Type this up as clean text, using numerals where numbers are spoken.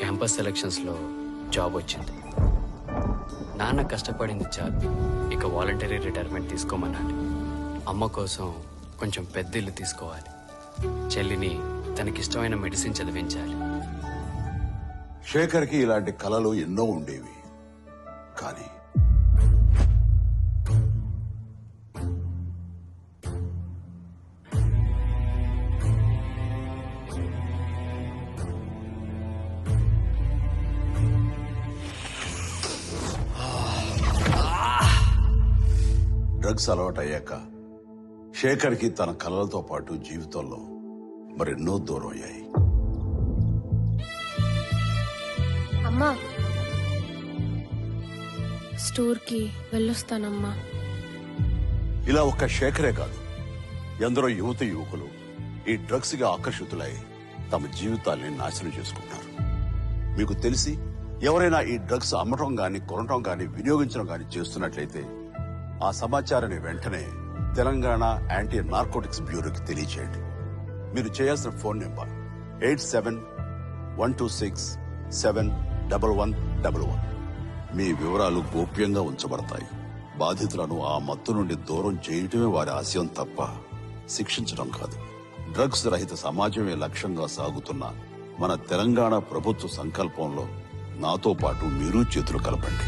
Campus సెలక్షన్స్లో job వచ్చింది. నాన్న కష్టపడింది చాలు, ఇక వాలంటరీ రిటైర్మెంట్ తీసుకోమన్నాడు. అమ్మ కోసం కొంచెం పెద్ద ఇల్లు తీసుకోవాలి. చెల్లిని తనకిష్టమైన మెడిసిన్ చదివించాలి. శేఖర్కి ఇలాంటి కలలు ఎన్నో ఉండేవి. కానీ డ్రగ్స్ అలవాటయ్యాక శేఖర్కి తన కలలతో పాటు జీవితంలో మరెన్నో దూరం అయ్యాయి. అమ్మా, స్టోర్కి వెళ్ళొస్తానమ్మా. ఇలా ఒక్క శేఖరే కాదు, ఎందరో యువత యువకులు ఈ డ్రగ్స్ గా ఆకర్షితులై తమ జీవితాల్ని నాశనం చేసుకుంటారు. మీకు తెలిసి ఎవరైనా ఈ డ్రగ్స్ అమ్మటం గాని, కొనటం గాని, వినియోగించడం గాని చేస్తున్నట్లయితే ఆ సమాచారాన్ని వెంటనే తెలంగాణ యాంటీ నార్కోటిక్స్ బ్యూరోకి తెలియచేయండి. మీరు చేయాల్సిన ఫోన్ నెంబర్ 87-126-71111. మీ వివరాలు గోప్యంగా ఉంచబడతాయి. బాధితులను ఆ మత్తు నుండి దూరం చేయటమే వారి ఆశయం తప్ప శిక్షించడం కాదు. డ్రగ్స్ రహిత సమాజమే లక్ష్యంగా సాగుతున్న మన తెలంగాణ ప్రభుత్వ సంకల్పంలో నాతో పాటు మీరు చేతులు కలపండి.